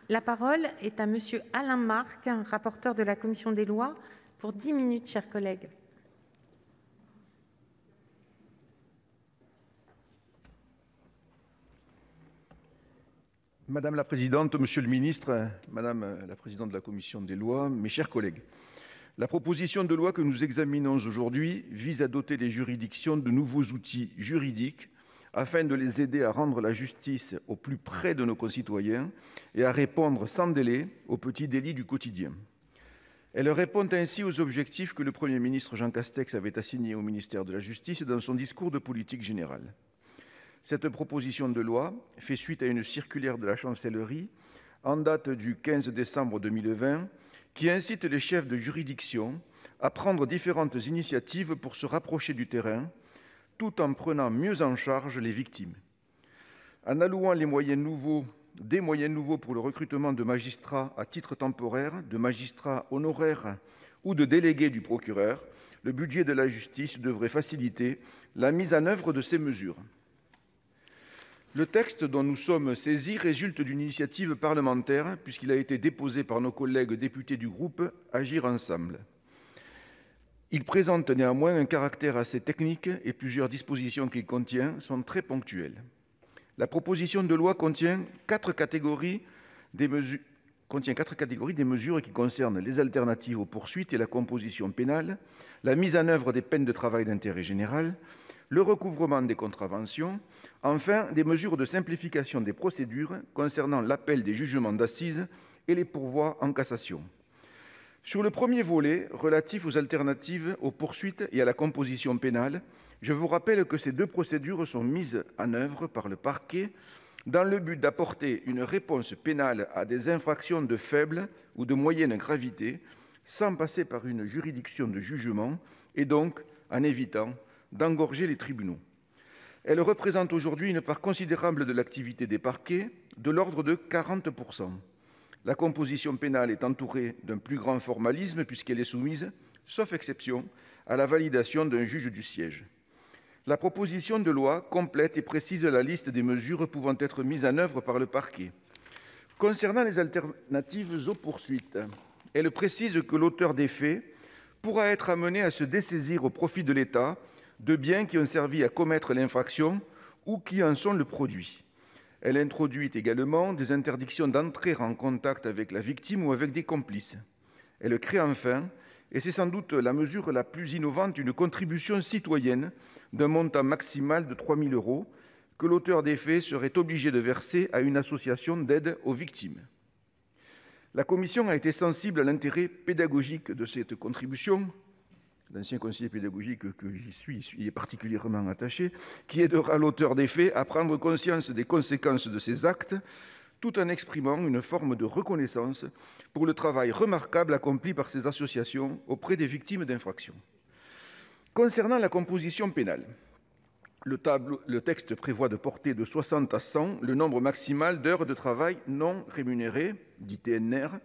La parole est à Monsieur Alain Marc, rapporteur de la commission des lois, pour 10 minutes, chers collègues. Madame la présidente, monsieur le ministre, madame la présidente de la commission des lois, mes chers collègues, la proposition de loi que nous examinons aujourd'hui vise à doter les juridictions de nouveaux outils juridiques afin de les aider à rendre la justice au plus près de nos concitoyens et à répondre sans délai aux petits délits du quotidien. Elle répond ainsi aux objectifs que le Premier ministre Jean Castex avait assignés au ministère de la Justice dans son discours de politique générale. Cette proposition de loi fait suite à une circulaire de la Chancellerie en date du 15 décembre 2020 qui incite les chefs de juridiction à prendre différentes initiatives pour se rapprocher du terrain tout en prenant mieux en charge les victimes. En allouant des moyens nouveaux pour le recrutement de magistrats à titre temporaire, de magistrats honoraires ou de délégués du procureur, le budget de la justice devrait faciliter la mise en œuvre de ces mesures. Le texte dont nous sommes saisis résulte d'une initiative parlementaire puisqu'il a été déposé par nos collègues députés du groupe Agir ensemble. Il présente néanmoins un caractère assez technique et plusieurs dispositions qu'il contient sont très ponctuelles. La proposition de loi contient quatre catégories des mesures qui concernent les alternatives aux poursuites et la composition pénale, la mise en œuvre des peines de travail d'intérêt général, le recouvrement des contraventions, enfin des mesures de simplification des procédures concernant l'appel des jugements d'assises et les pourvois en cassation. Sur le premier volet, relatif aux alternatives aux poursuites et à la composition pénale, je vous rappelle que ces deux procédures sont mises en œuvre par le parquet dans le but d'apporter une réponse pénale à des infractions de faible ou de moyenne gravité, sans passer par une juridiction de jugement et donc en évitant d'engorger les tribunaux. Elles représentent aujourd'hui une part considérable de l'activité des parquets, de l'ordre de 40%. La composition pénale est entourée d'un plus grand formalisme puisqu'elle est soumise, sauf exception, à la validation d'un juge du siège. La proposition de loi complète et précise la liste des mesures pouvant être mises en œuvre par le parquet. Concernant les alternatives aux poursuites, elle précise que l'auteur des faits pourra être amené à se dessaisir au profit de l'État de biens qui ont servi à commettre l'infraction ou qui en sont le produit. Elle introduit également des interdictions d'entrer en contact avec la victime ou avec des complices. Elle crée enfin, et c'est sans doute la mesure la plus innovante, une contribution citoyenne d'un montant maximal de 3 000 € que l'auteur des faits serait obligé de verser à une association d'aide aux victimes. La commission a été sensible à l'intérêt pédagogique de cette contribution. L'ancien conseiller pédagogique que j'y suis y est particulièrement attaché, qui aidera l'auteur des faits à prendre conscience des conséquences de ses actes, tout en exprimant une forme de reconnaissance pour le travail remarquable accompli par ces associations auprès des victimes d'infractions. Concernant la composition pénale, le texte prévoit de porter de 60 à 100 le nombre maximal d'heures de travail non rémunérées, dit TNR,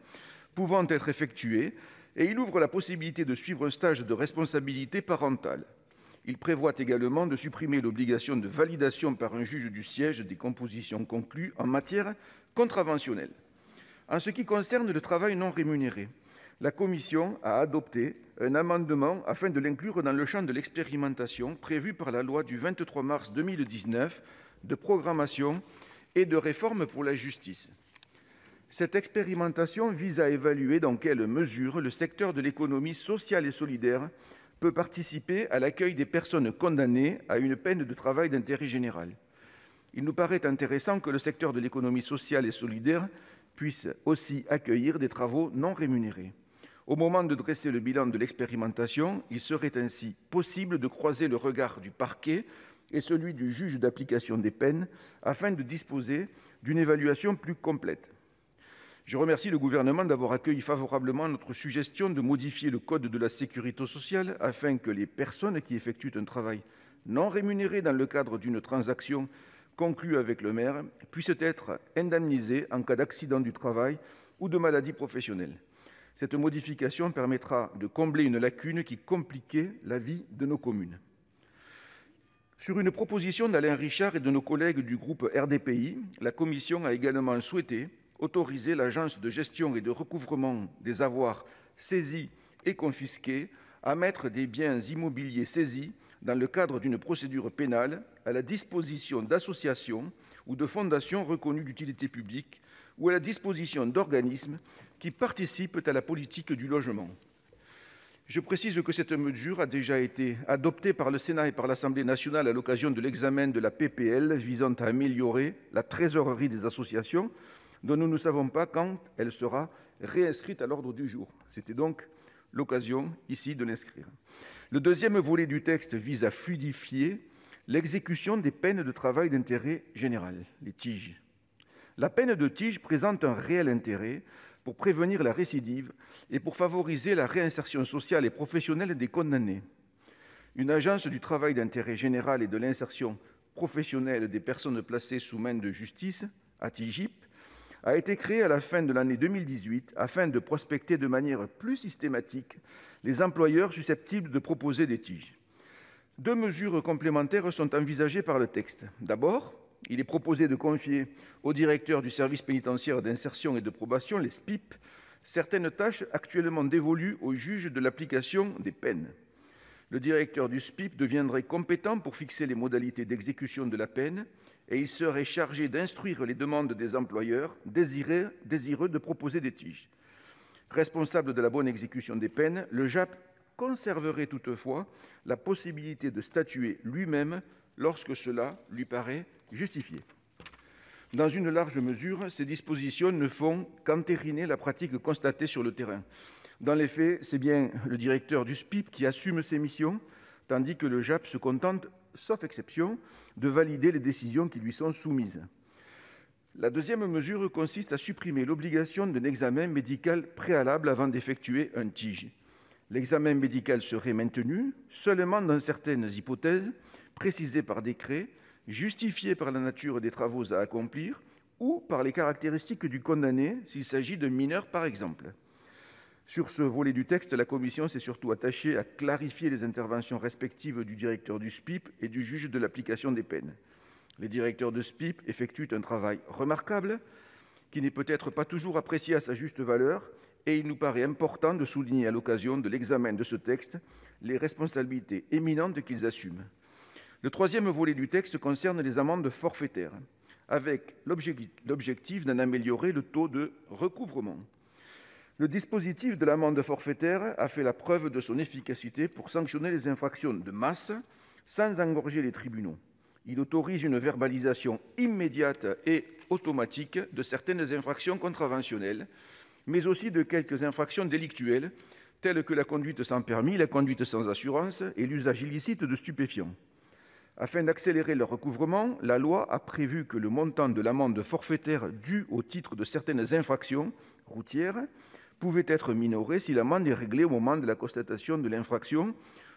pouvant être effectuées, et il ouvre la possibilité de suivre un stage de responsabilité parentale. Il prévoit également de supprimer l'obligation de validation par un juge du siège des compositions conclues en matière contraventionnelle. En ce qui concerne le travail non rémunéré, la commission a adopté un amendement afin de l'inclure dans le champ de l'expérimentation prévue par la loi du 23 mars 2019 de programmation et de réforme pour la justice. Cette expérimentation vise à évaluer dans quelle mesure le secteur de l'économie sociale et solidaire peut participer à l'accueil des personnes condamnées à une peine de travail d'intérêt général. Il nous paraît intéressant que le secteur de l'économie sociale et solidaire puisse aussi accueillir des travaux non rémunérés. Au moment de dresser le bilan de l'expérimentation, il serait ainsi possible de croiser le regard du parquet et celui du juge d'application des peines afin de disposer d'une évaluation plus complète. Je remercie le Gouvernement d'avoir accueilli favorablement notre suggestion de modifier le code de la sécurité sociale afin que les personnes qui effectuent un travail non rémunéré dans le cadre d'une transaction conclue avec le maire puissent être indemnisées en cas d'accident du travail ou de maladie professionnelle. Cette modification permettra de combler une lacune qui compliquait la vie de nos communes. Sur une proposition d'Alain Richard et de nos collègues du groupe RDPI, la commission a également souhaité autoriser l'Agence de gestion et de recouvrement des avoirs saisis et confisqués à mettre des biens immobiliers saisis dans le cadre d'une procédure pénale à la disposition d'associations ou de fondations reconnues d'utilité publique ou à la disposition d'organismes qui participent à la politique du logement. Je précise que cette mesure a déjà été adoptée par le Sénat et par l'Assemblée nationale à l'occasion de l'examen de la proposition de loi visant à améliorer la trésorerie des associations, dont nous ne savons pas quand elle sera réinscrite à l'ordre du jour. C'était donc l'occasion ici de l'inscrire. Le deuxième volet du texte vise à fluidifier l'exécution des peines de travail d'intérêt général, les TIG. La peine de TIG présente un réel intérêt pour prévenir la récidive et pour favoriser la réinsertion sociale et professionnelle des condamnés. Une agence du travail d'intérêt général et de l'insertion professionnelle des personnes placées sous main de justice, ATIGIP, a été créée à la fin de l'année 2018 afin de prospecter de manière plus systématique les employeurs susceptibles de proposer des TIG. Deux mesures complémentaires sont envisagées par le texte. D'abord, il est proposé de confier au directeur du service pénitentiaire d'insertion et de probation, les SPIP, certaines tâches actuellement dévolues au juge de l'application des peines. Le directeur du SPIP deviendrait compétent pour fixer les modalités d'exécution de la peine et il serait chargé d'instruire les demandes des employeurs désireux de proposer des TIG. Responsable de la bonne exécution des peines, le JAP conserverait toutefois la possibilité de statuer lui-même lorsque cela lui paraît justifié. Dans une large mesure, ces dispositions ne font qu'entériner la pratique constatée sur le terrain. Dans les faits, c'est bien le directeur du SPIP qui assume ses missions, tandis que le JAP se contente, sauf exception, de valider les décisions qui lui sont soumises. La deuxième mesure consiste à supprimer l'obligation d'un examen médical préalable avant d'effectuer un TIG. L'examen médical serait maintenu seulement dans certaines hypothèses, précisées par décret, justifiées par la nature des travaux à accomplir ou par les caractéristiques du condamné, s'il s'agit d'un mineur par exemple. Sur ce volet du texte, la commission s'est surtout attachée à clarifier les interventions respectives du directeur du SPIP et du juge de l'application des peines. Les directeurs de SPIP effectuent un travail remarquable qui n'est peut-être pas toujours apprécié à sa juste valeur et il nous paraît important de souligner à l'occasion de l'examen de ce texte les responsabilités éminentes qu'ils assument. Le troisième volet du texte concerne les amendes forfaitaires, avec l'objectif d'en améliorer le taux de recouvrement. Le dispositif de l'amende forfaitaire a fait la preuve de son efficacité pour sanctionner les infractions de masse sans engorger les tribunaux. Il autorise une verbalisation immédiate et automatique de certaines infractions contraventionnelles, mais aussi de quelques infractions délictuelles, telles que la conduite sans permis, la conduite sans assurance et l'usage illicite de stupéfiants. Afin d'accélérer leur recouvrement, la loi a prévu que le montant de l'amende forfaitaire due au titre de certaines infractions routières pouvait être minoré si l'amende est réglée au moment de la constatation de l'infraction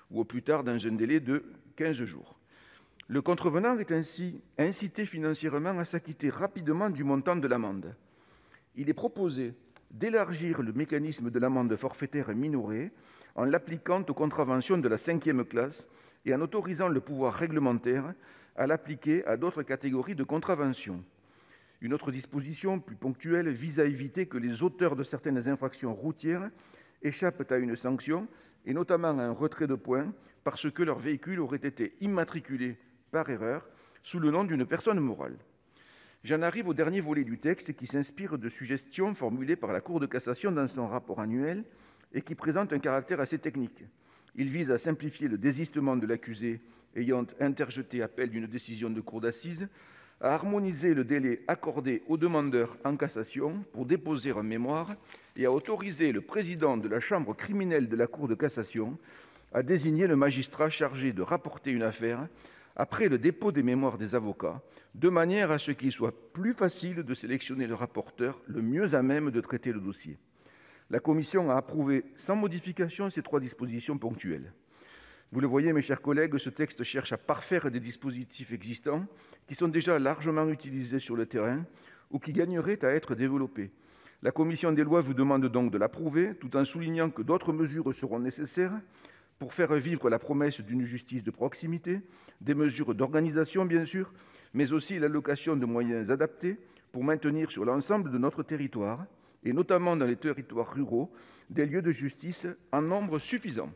ou au plus tard dans un délai de 15 jours. Le contrevenant est ainsi incité financièrement à s'acquitter rapidement du montant de l'amende. Il est proposé d'élargir le mécanisme de l'amende forfaitaire minorée en l'appliquant aux contraventions de la 5e classe et en autorisant le pouvoir réglementaire à l'appliquer à d'autres catégories de contraventions. Une autre disposition, plus ponctuelle, vise à éviter que les auteurs de certaines infractions routières échappent à une sanction, et notamment à un retrait de points, parce que leur véhicule aurait été immatriculé par erreur sous le nom d'une personne morale. J'en arrive au dernier volet du texte qui s'inspire de suggestions formulées par la Cour de cassation dans son rapport annuel et qui présente un caractère assez technique. Il vise à simplifier le désistement de l'accusé ayant interjeté appel d'une décision de cour d'assises, à harmoniser le délai accordé aux demandeurs en cassation pour déposer un mémoire et à autoriser le président de la chambre criminelle de la Cour de cassation à désigner le magistrat chargé de rapporter une affaire après le dépôt des mémoires des avocats, de manière à ce qu'il soit plus facile de sélectionner le rapporteur le mieux à même de traiter le dossier. La commission a approuvé sans modification ces trois dispositions ponctuelles. Vous le voyez, mes chers collègues, ce texte cherche à parfaire des dispositifs existants qui sont déjà largement utilisés sur le terrain ou qui gagneraient à être développés. La commission des lois vous demande donc de l'approuver, tout en soulignant que d'autres mesures seront nécessaires pour faire vivre la promesse d'une justice de proximité, des mesures d'organisation bien sûr, mais aussi l'allocation de moyens adaptés pour maintenir sur l'ensemble de notre territoire, et notamment dans les territoires ruraux, des lieux de justice en nombre suffisant.